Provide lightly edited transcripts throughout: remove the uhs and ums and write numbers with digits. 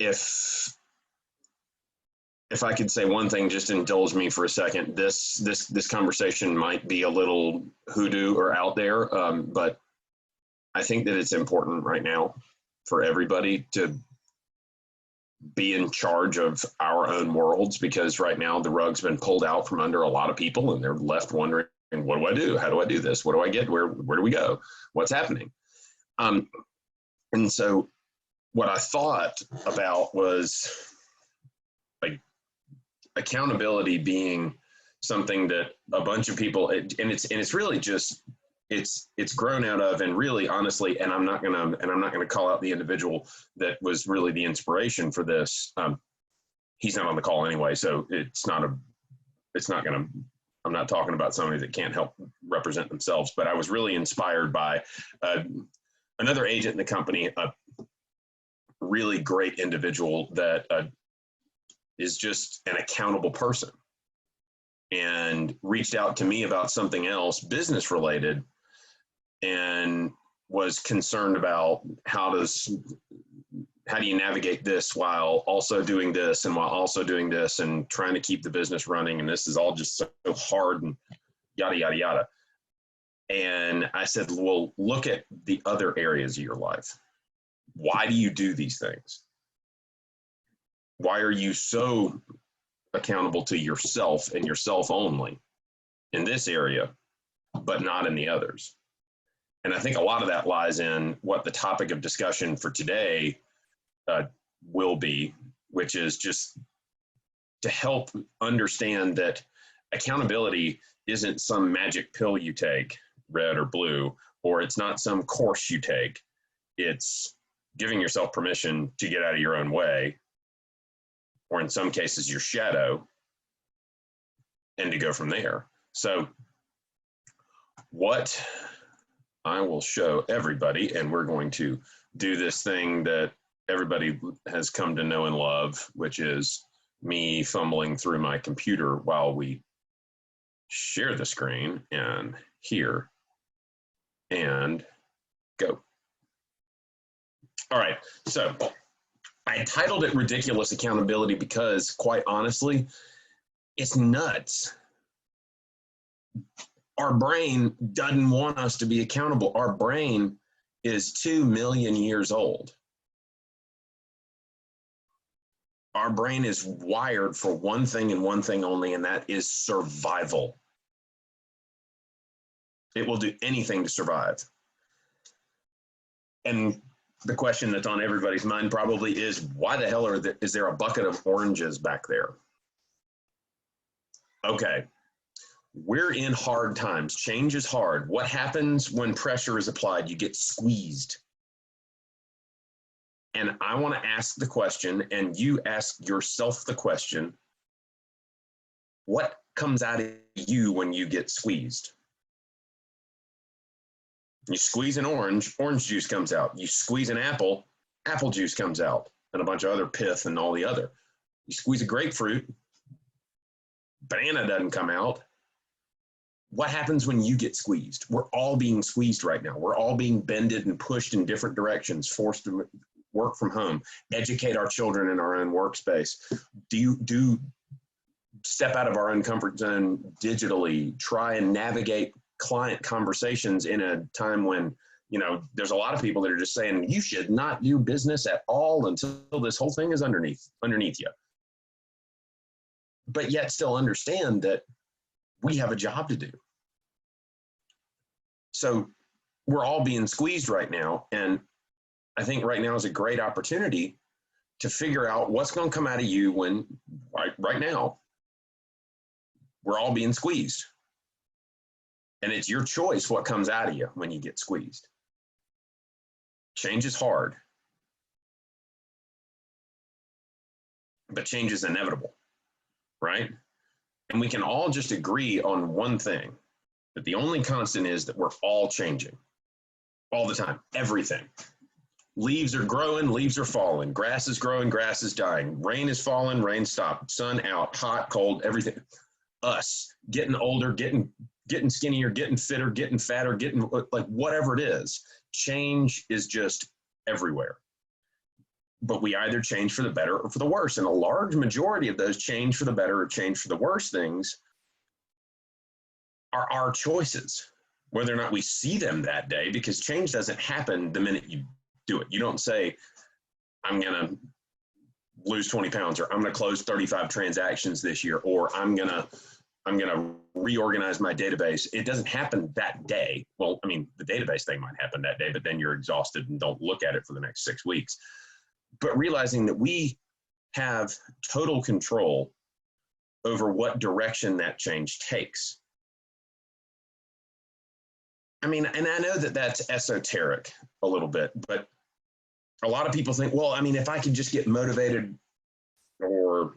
if I could say one thing, just indulge me for a second. This conversation might be a little hoodoo or out there, but I think that it's important right now for everybody to be in charge of our own worlds, because right now the rug's been pulled out from under a lot of people and they're left wondering, what do I do? How do I do this? What do I get? Where do we go? What's happening? And so what I thought about was like accountability being something that a bunch of people, and it's really just, it's grown out of, and really honestly, and I'm not gonna call out the individual that was really the inspiration for this. He's not on the call anyway, so I'm not talking about somebody that can't help represent themselves, but I was really inspired by another agent in the company, a really great individual that is just an accountable person, and reached out to me about something else business related, and was concerned about how do you navigate this while also doing this, and while also doing this, and trying to keep the business running, and this is all just so hard, and yada yada yada. And I said, well, look at the other areas of your life. Why do you do these things? Why are you so accountable to yourself and yourself only in this area, but not in the others? And I think a lot of that lies in what the topic of discussion for today will be, which is just to help understand that accountability isn't some magic pill you take, red or blue, or it's not some course you take. It's giving yourself permission to get out of your own way, or in some cases your shadow, and to go from there. So what I will show everybody, and we're going to do this thing that everybody has come to know and love, which is me fumbling through my computer while we share the screen, and here, and go. All right, so I titled it Ridiculous Accountability because, quite honestly, it's nuts. Our brain doesn't want us to be accountable. Our brain is 2 million years old. Our brain is wired for one thing and one thing only, and that is survival. It will do anything to survive. And the question that's on everybody's mind probably is, why the hell is there a bucket of oranges back there? Okay, we're in hard times. Change is hard. What happens when pressure is applied? You get squeezed. And I want to ask the question, and you ask yourself the question, what comes out of you when you get squeezed? You squeeze an orange, orange juice comes out. You squeeze an apple, apple juice comes out, and a bunch of other pith and all the other. You squeeze a grapefruit, banana doesn't come out. What happens when you get squeezed? We're all being squeezed right now. We're all being bended and pushed in different directions, forced to work from home, educate our children in our own workspace, do step out of our own comfort zone digitally, try and navigate client conversations in a time when, you know, there's a lot of people that are just saying, you should not do business at all until this whole thing is underneath you. But yet still understand that we have a job to do. So we're all being squeezed right now. And I think right now is a great opportunity to figure out what's going to come out of you when, right now, we're all being squeezed. And it's your choice what comes out of you when you get squeezed. Change is hard, but change is inevitable, right? And we can all just agree on one thing, that the only constant is that we're all changing all the time, everything. Leaves are growing, leaves are falling, grass is growing, grass is dying, rain is falling, rain stopped, sun out, hot, cold, everything. Us getting older, getting skinnier, getting fitter, getting fatter, getting like whatever it is, change is just everywhere. but we either change for the better or for the worse. And a large majority of those change for the better or change for the worse things are our choices, whether or not we see them that day, because change doesn't happen the minute you do it. You don't say, I'm going to lose 20 pounds, or I'm going to close 35 transactions this year, or I'm going to reorganize my database. It doesn't happen that day. Well, I mean, the database thing might happen that day, but then you're exhausted and don't look at it for the next 6 weeks. But realizing that we have total control over what direction that change takes. I mean, and I know that that's esoteric a little bit, but a lot of people think, well, I mean, if I could just get motivated. Or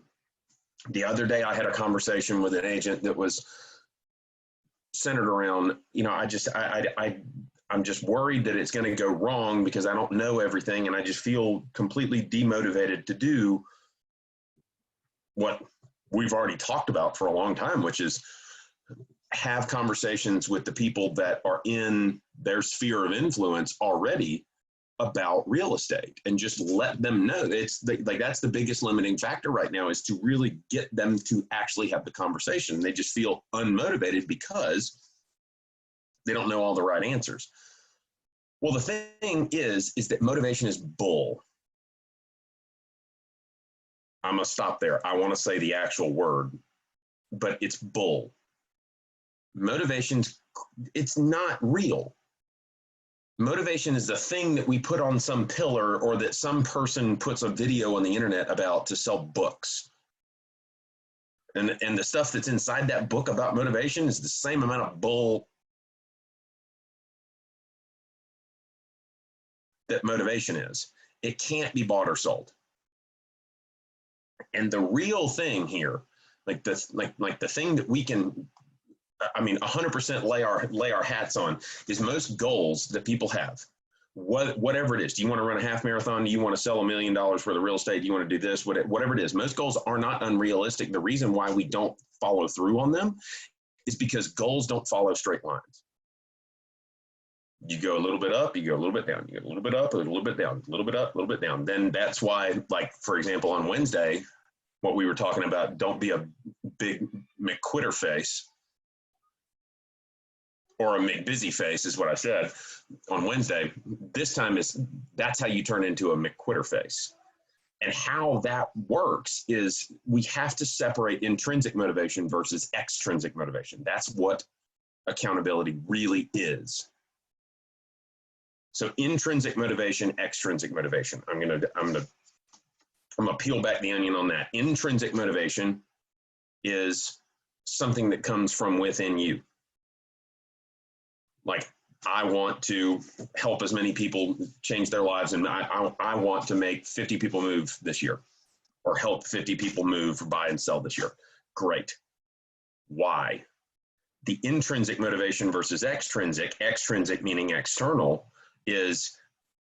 the other day I had a conversation with an agent that was centered around, I'm just worried that it's going to go wrong because I don't know everything, and I just feel completely demotivated to do what we've already talked about for a long time, which is have conversations with the people that are in their sphere of influence already about real estate, and just let them know. It's like that's the biggest limiting factor right now, is to really get them to actually have the conversation. They just feel unmotivated because they don't know all the right answers. Well, the thing is that motivation is bull. I'm going to stop there. I want to say the actual word, but it's bull. Motivation's, it's not real. Motivation is the thing that we put on some pillar, or that some person puts a video on the internet about to sell books. And the stuff that's inside that book about motivation is the same amount of bull that motivation is. It can't be bought or sold. And the real thing here, like the thing that we can, 100% lay our hats on, is most goals that people have, whatever it is. Do you want to run a half marathon? Do you want to sell $1 million worth of real estate? Do you want to do this? Whatever it is, most goals are not unrealistic. The reason why we don't follow through on them is because goals don't follow straight lines. You go a little bit up, you go a little bit down, you go a little bit up, a little bit down, a little bit up, a little bit down. Then that's why, like, for example, on Wednesday, what we were talking about, don't be a big McQuitter face, or a McBusy face is what I said on Wednesday. This time that's how you turn into a McQuitter face. And how that works is we have to separate intrinsic motivation versus extrinsic motivation. That's what accountability really is. So intrinsic motivation, extrinsic motivation. I'm gonna peel back the onion on that. Intrinsic motivation is something that comes from within you. Like, I want to help as many people change their lives, and I want to make 50 people move this year, or help 50 people move, buy and sell this year. Great. Why? The intrinsic motivation versus extrinsic meaning external, is,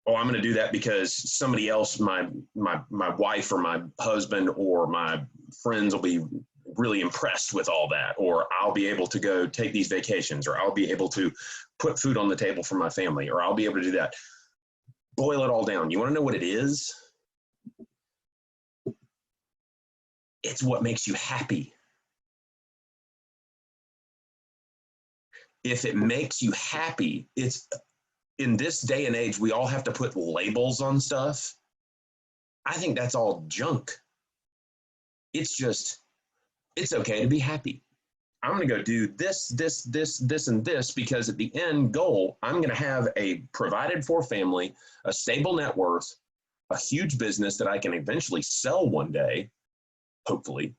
oh, I'm going to do that because somebody else, my wife or my husband or my friends will be really impressed with all that, or I'll be able to go take these vacations, or I'll be able to put food on the table for my family, or I'll be able to do that. Boil it all down. You want to know what it is? It's what makes you happy. If it makes you happy, it's, in this day and age, we all have to put labels on stuff. I think that's all junk. It's just, it's okay to be happy. I'm going to go do this, and this, because at the end goal, I'm going to have a provided for family, a stable net worth, a huge business that I can eventually sell one day, hopefully.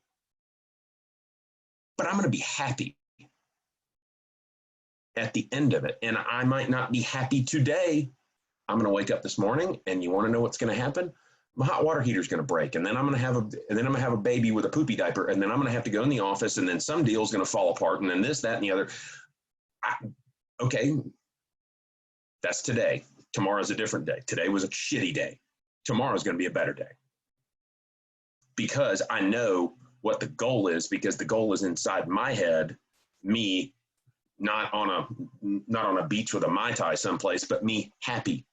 But I'm going to be happy at the end of it. And I might not be happy today. I'm going to wake up this morning, and you want to know what's going to happen? My hot water heater is going to break, and then I'm going to have a baby with a poopy diaper, and then I'm going to have to go in the office, and then some deal is going to fall apart, and then this, that, and the other. Okay, that's today. Tomorrow's a different day. Today was a shitty day. Tomorrow's going to be a better day, because I know what the goal is, because the goal is inside my head, me not on a beach with a Mai Tai someplace, but me happy.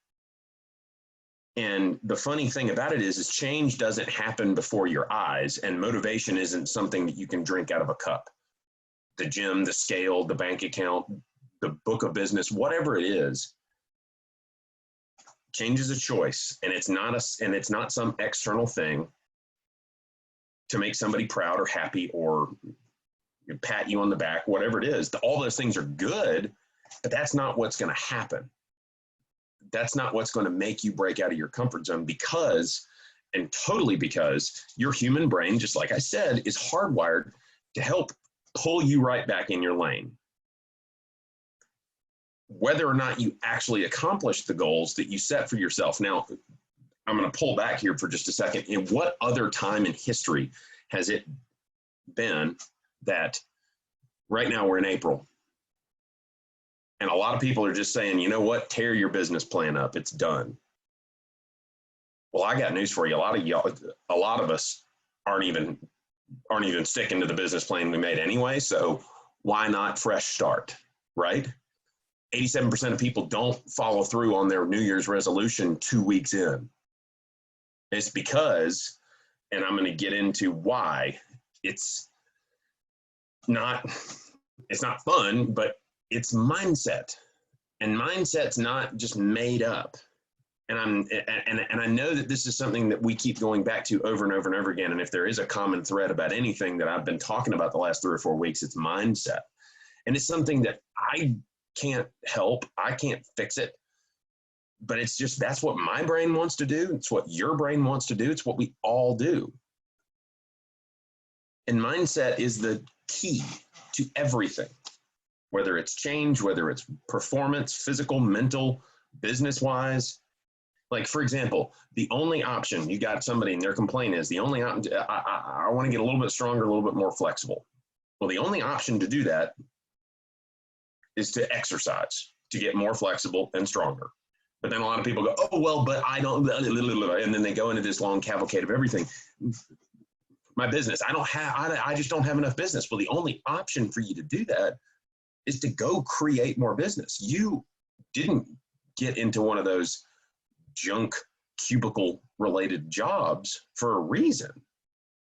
And the funny thing about it is change doesn't happen before your eyes, and motivation isn't something that you can drink out of a cup. The gym, the scale, the bank account, the book of business, whatever it is, change is a choice, and it's not some external thing to make somebody proud or happy or pat you on the back, whatever it is. All those things are good, but that's not what's going to happen. That's not what's going to make you break out of your comfort zone, because your human brain, just like I said, is hardwired to help pull you right back in your lane. Whether or not you actually accomplish the goals that you set for yourself. Now, I'm going to pull back here for just a second. In what other time in history has it been that right now we're in April, and a lot of people are just saying, you know what, tear your business plan up. It's done. Well, I got news for you. A lot of us aren't even sticking to the business plan we made anyway. So why not fresh start, right? 87% of people don't follow through on their New Year's resolution 2 weeks in. It's because, and I'm going to get into why, it's not fun, but it's mindset. And mindset's not just made up. And I know that this is something that we keep going back to over and over and over again. And if there is a common thread about anything that I've been talking about the last 3 or 4 weeks, it's mindset. And it's something that I can't help. I can't fix it. But it's just, that's what my brain wants to do. It's what your brain wants to do. It's what we all do. And mindset is the key to everything, whether it's change, whether it's performance, physical, mental, business-wise. Like, for example, the only option, you got somebody and their complaint is the only option, I want to get a little bit stronger, a little bit more flexible. Well, the only option to do that is to exercise, to get more flexible and stronger. But then a lot of people go, oh, well, but I don't, and then they go into this long cavalcade of everything. My business, I just don't have enough business. Well, the only option for you to do that is to go create more business. You didn't get into one of those junk cubicle related jobs for a reason.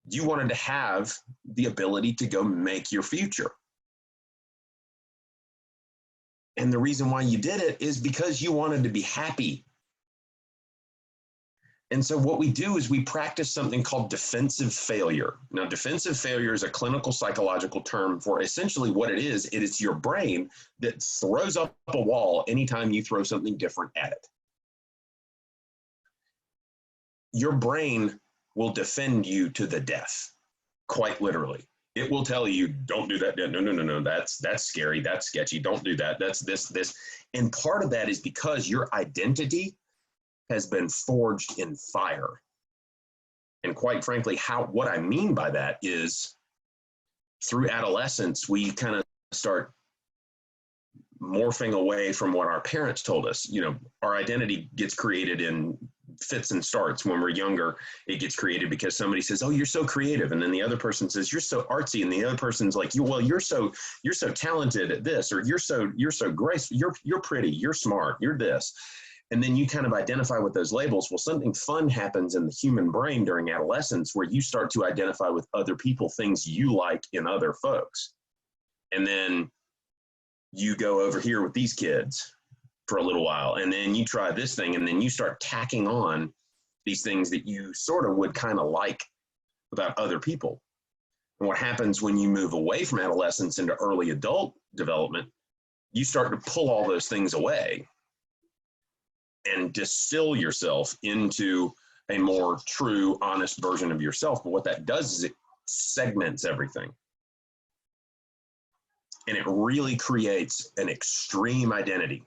You wanted to have the ability to go make your future. And the reason why you did it is because you wanted to be happy. And so what we do is we practice something called defensive failure. Now, defensive failure is a clinical psychological term for essentially what it is. It is your brain that throws up a wall anytime you throw something different at it. Your brain will defend you to the death, quite literally. It will tell you, don't do that. No, that's scary. That's sketchy. Don't do that. That's this. And part of that is because your identity has been forged in fire. And quite frankly, what I mean by that is through adolescence, we kind of start morphing away from what our parents told us. You know, our identity gets created in fits and starts. When we're younger, it gets created because somebody says, oh, you're so creative. And then the other person says, you're so artsy. And the other person's like, you're so talented at this, or you're so graceful, you're pretty, you're smart, you're this. And then you kind of identify with those labels. Well, something fun happens in the human brain during adolescence where you start to identify with other people, things you like in other folks. And then you go over here with these kids for a little while, and then you try this thing, and then you start tacking on these things that you sort of would kind of like about other people. And what happens when you move away from adolescence into early adult development, you start to pull all those things away and distill yourself into a more true, honest version of yourself. But what that does is it segments everything. And it really creates an extreme identity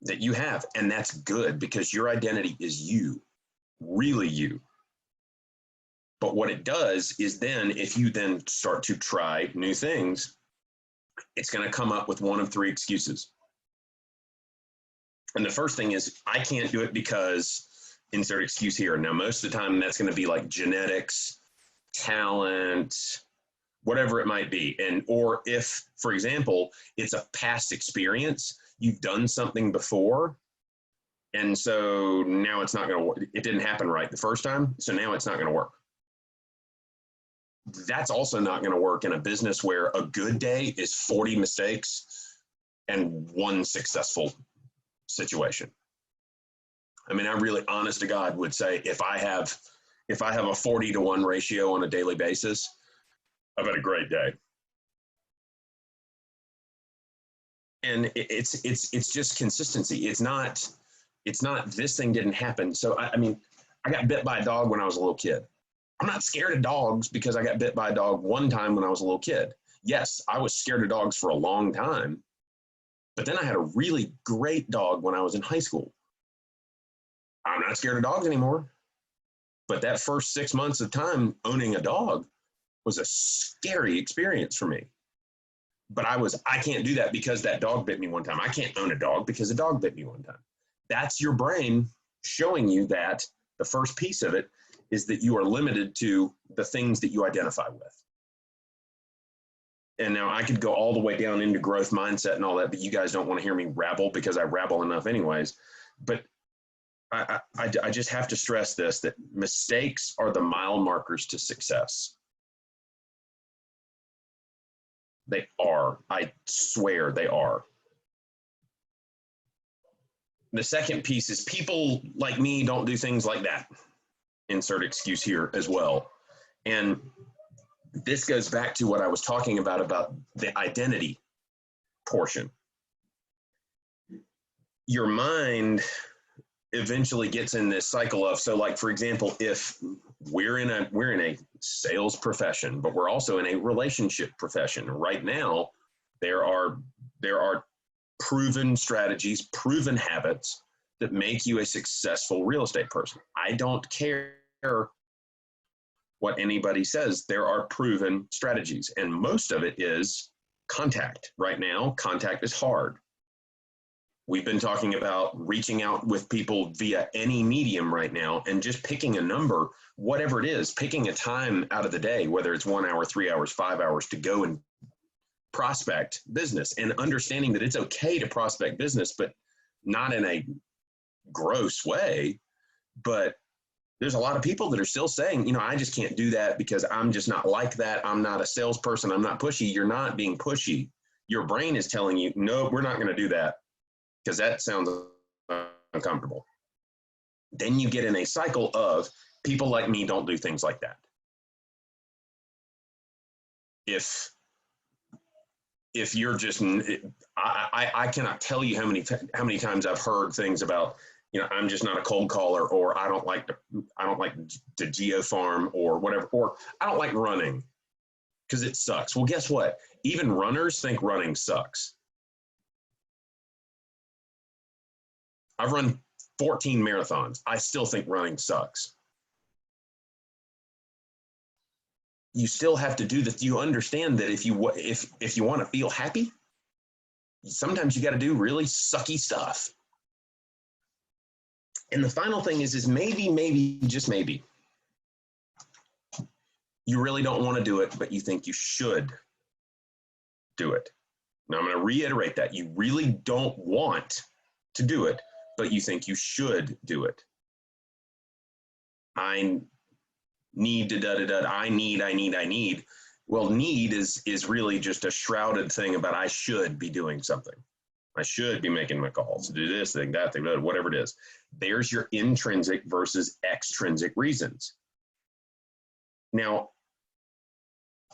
that you have. And that's good because your identity is you, really you. But what it does is then, if you then start to try new things, it's going to come up with one of 3 excuses. And the first thing is, I can't do it because insert excuse here. Now, most of the time, that's going to be like genetics, talent, whatever it might be. And, or if, for example, it's a past experience, you've done something before And so now it's not going to work. It didn't happen right the first time. So now it's not going to work. That's also not going to work in a business where a good day is 40 mistakes and one successful situation. I mean, I really, honest to God, would say if I have a 40-to-1 ratio on a daily basis, I've had a great day. And it's just consistency. It's not this thing didn't happen. So I mean, I got bit by a dog when I was a little kid. I'm not scared of dogs because I got bit by a dog one time when I was a little kid. Yes, I was scared of dogs for a long time, but then I had a really great dog when I was in high school. I'm not scared of dogs anymore. But that first 6 months of time owning a dog was a scary experience for me. But I can't do that because that dog bit me one time. I can't own a dog because a dog bit me one time. That's your brain showing you that the first piece of it is that you are limited to the things that you identify with. And now I could go all the way down into growth mindset and all that, but you guys don't want to hear me rabble because I rabble enough anyways. But I just have to stress this, that mistakes are the mile markers to success. They are. I swear they are. The second piece is people like me don't do things like that. Insert excuse here as well. And this goes back to what I was talking about the identity portion. Your mind eventually gets in this cycle of, so like, for example, if we're in a sales profession, but we're also in a relationship profession right now, there are proven strategies, proven habits that make you a successful real estate person. I don't care what anybody says. There are proven strategies, and most of it is contact. Right now, contact is hard. We've been talking about reaching out with people via any medium right now and just picking a number, whatever it is, picking a time out of the day, whether it's 1 hour, 3 hours, 5 hours, to go and prospect business, and understanding that it's okay to prospect business, but not in a gross way. But there's a lot of people that are still saying, I just can't do that because I'm just not like that. I'm not a salesperson. I'm not pushy. You're not being pushy. Your brain is telling you, no, we're not going to do that because that sounds uncomfortable. Then you get in a cycle of people like me don't do things like that. If you're just, I cannot tell you how many times I've heard things about, I'm just not a cold caller, or I don't like to geo farm, or whatever, or I don't like running because it sucks. Well, guess what? Even runners think running sucks. I've run 14 marathons. I still think running sucks. You still have to do that. You understand that if you want to feel happy, sometimes you got to do really sucky stuff. And the final thing is maybe, just maybe, you really don't want to do it, but you think you should do it. Now I'm going to reiterate that. You really don't want to do it, but you think you should do it. I need to I need. Well, need is really just a shrouded thing about I should be doing something. I should be making my calls, do this thing, that thing, whatever it is. There's your intrinsic versus extrinsic reasons. Now,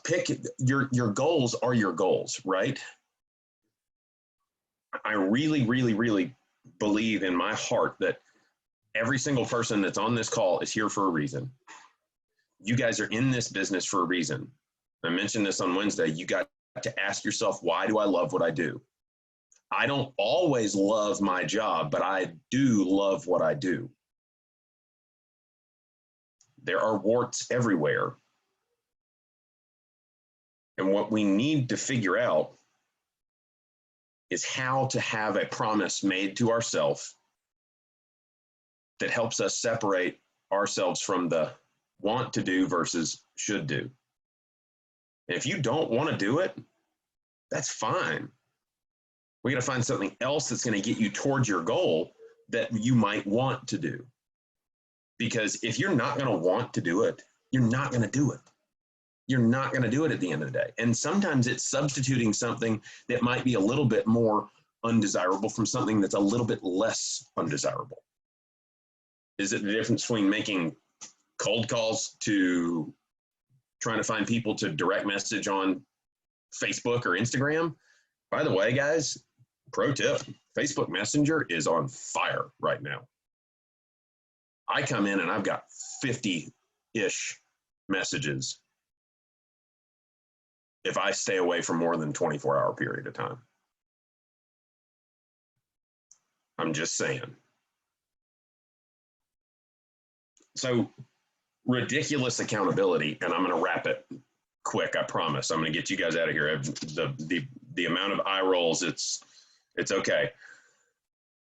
pick your goals are your goals, right? I really, really, really believe in my heart that every single person that's on this call is here for a reason. You guys are in this business for a reason. I mentioned this on Wednesday. You got to ask yourself, why do I love what I do? I don't always love my job, but I do love what I do. There are warts everywhere. And what we need to figure out is how to have a promise made to ourselves that helps us separate ourselves from the want to do versus should do. And if you don't want to do it, that's fine. We got to find something else that's going to get you towards your goal, that you might want to do. Because if you're not going to want to do it, you're not going to do it. You're not going to do it at the end of the day. And sometimes it's substituting something that might be a little bit more undesirable from something that's a little bit less undesirable. Is it the difference between making cold calls to trying to find people to direct message on Facebook or Instagram? By the way, guys, pro tip, Facebook Messenger is on fire right now. I come in and I've got 50-ish messages if I stay away for more than 24-hour period of time. I'm just saying. So ridiculous accountability, and I'm going to wrap it quick, I promise. I'm going to get you guys out of here. The amount of eye rolls, it's okay.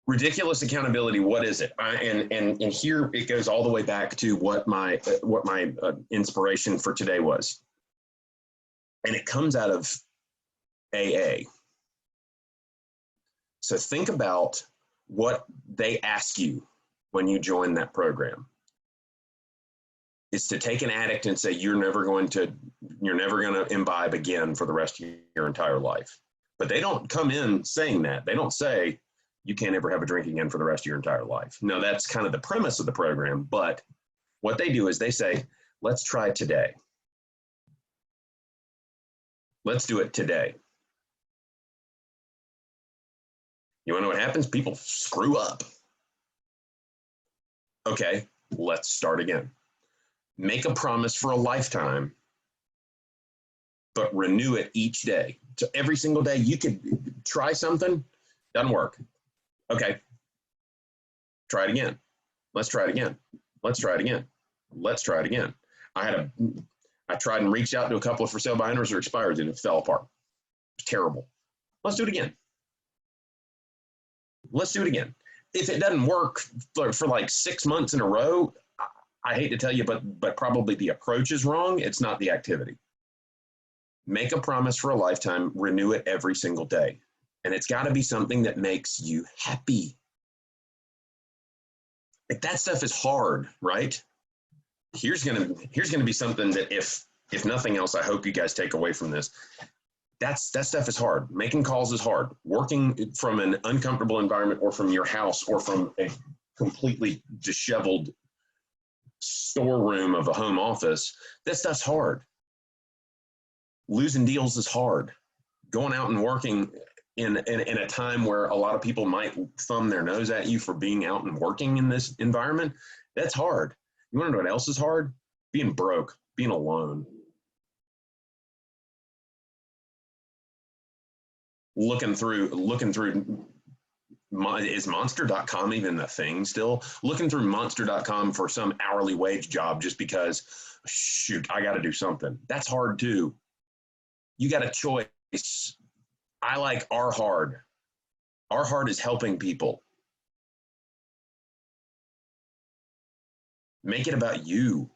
Ridiculous accountability, what is it? And here it goes all the way back to what my inspiration for today was. And it comes out of AA. So think about what they ask you when you join that program. It's to take an addict and say, you're never going to imbibe again for the rest of your entire life. But they don't come in saying that. They don't say, you can't ever have a drink again for the rest of your entire life. No, that's kind of the premise of the program. But what they do is they say, let's try today. Let's do it today. You want to know what happens? People screw up. Okay, let's start again. Make a promise for a lifetime, but renew it each day. So every single day you could try something, doesn't work. Okay, try it again. Let's try it again. Let's try it again. Let's try it again. I tried and reached out to a couple of for sale by owners or expired and it fell apart. It's terrible. Let's do it again. Let's do it again. If it doesn't work for like 6 months in a row, I hate to tell you, but probably the approach is wrong. It's not the activity. Make a promise for a lifetime, renew it every single day. And it's got to be something that makes you happy. Like that stuff is hard, right? Here's gonna be something that if nothing else, I hope you guys take away from this. That stuff is hard. Making calls is hard. Working from an uncomfortable environment or from your house or from a completely disheveled storeroom of a home office, that stuff's hard. Losing deals is hard. Going out and working in a time where a lot of people might thumb their nose at you for being out and working in this environment, that's hard. You want to know what else is hard? Being broke, being alone. Looking through, is monster.com even a thing still? Looking through monster.com for some hourly wage job just because, shoot, I got to do something. That's hard too. You got a choice. I like our hard. Our hard is helping people. Make it about you.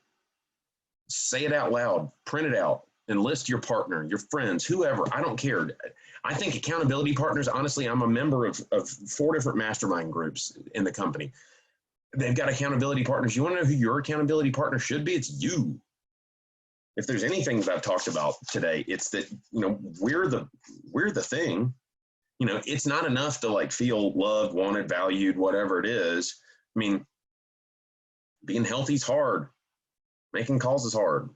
Say it out loud, print it out, enlist your partner, your friends, whoever, I don't care. I think accountability partners, honestly, I'm a member of 4 different mastermind groups in the company. They've got accountability partners. You want to know who your accountability partner should be? It's you. If there's anything that I've talked about today, it's that, we're the thing. It's not enough to like feel loved, wanted, valued, whatever it is. I mean, being healthy is hard. Making calls is hard.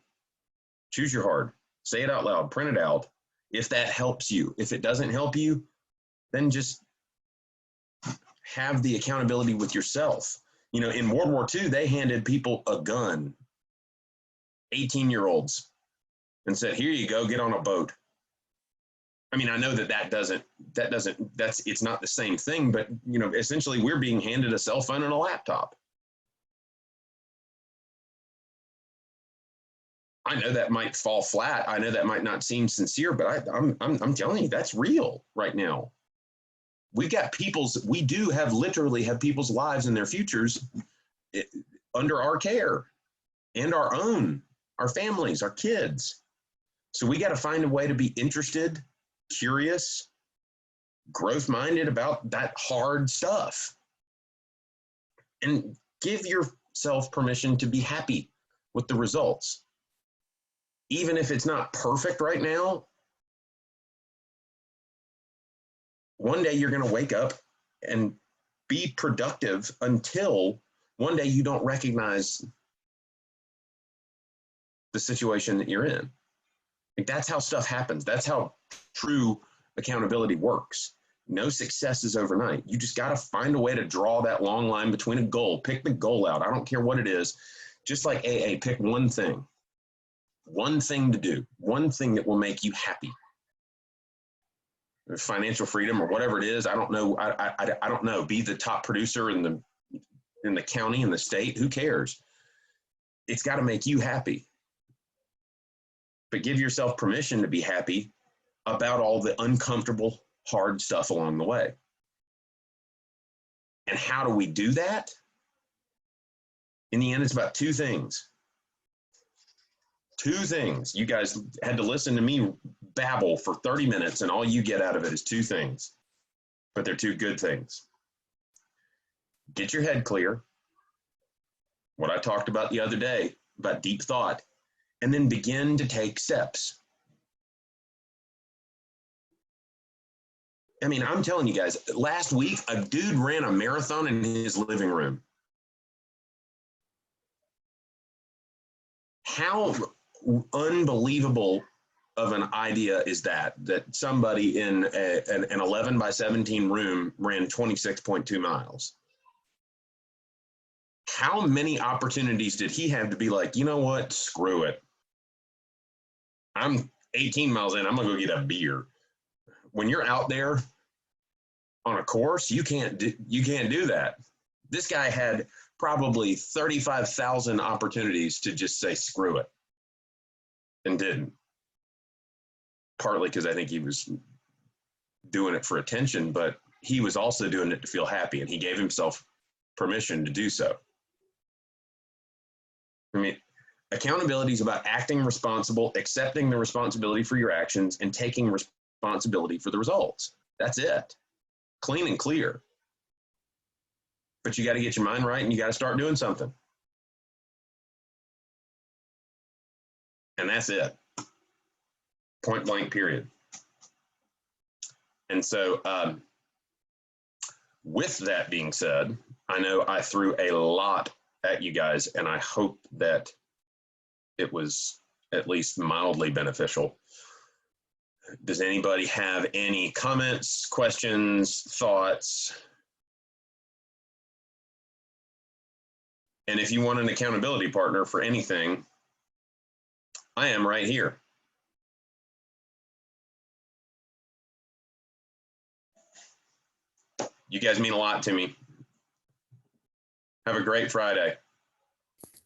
Choose your hard. Say it out loud. Print it out. If that helps you. If it doesn't help you, then just have the accountability with yourself. In World War II, they handed people a gun, 18-year-olds, and said, here you go, get on a boat. I mean, I know it's not the same thing, but, essentially we're being handed a cell phone and a laptop. I know that might fall flat. I know that might not seem sincere, but I'm telling you, that's real right now. We literally have people's lives and their futures under our care and our families, our kids. So we got to find a way to be interested, curious, growth-minded about that hard stuff. and give yourself permission to be happy with the results. Even if it's not perfect right now, one day you're going to wake up and be productive until one day you don't recognize the situation that you're in. Like, that's how stuff happens. That's how true accountability works. No success is overnight. You just got to find a way to draw that long line between a goal. Pick the goal out. I don't care what it is. Just like AA, pick one thing to do, one thing that will make you happy. Financial freedom or whatever it is, I don't know. I don't know. Be the top producer in the county, in the state. Who cares? It's got to make you happy. But give yourself permission to be happy about all the uncomfortable, hard stuff along the way. And how do we do that? In the end, it's about two things. Two things. You guys had to listen to me babble for 30 minutes, and all you get out of it is two things. But they're two good things. Get your head clear. What I talked about the other day, about deep thought. And then begin to take steps. I mean, I'm telling you guys, last week, a dude ran a marathon in his living room. How unbelievable of an idea is that somebody in an 11 by 17 room ran 26.2 miles? How many opportunities did he have to be like, you know what, screw it. I'm 18 miles in, I'm gonna go get a beer. When you're out there on a course, you can't do that. This guy had probably 35,000 opportunities to just say screw it, and didn't. Partly because I think he was doing it for attention, but he was also doing it to feel happy, and he gave himself permission to do so. I mean, accountability is about acting responsible, accepting the responsibility for your actions, and taking responsibility for the results. That's it. Clean and clear. But you got to get your mind right, and you got to start doing something. And that's it. Point blank, period. And so with that being said, I know I threw a lot at you guys, and I hope that it was at least mildly beneficial. Does anybody have any comments, questions, thoughts? And if you want an accountability partner for anything, I am right here. You guys mean a lot to me. Have a great Friday.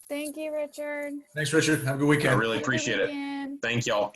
Thank you, Richard. Thanks, Richard. Have a good weekend. I really appreciate it. Thank y'all.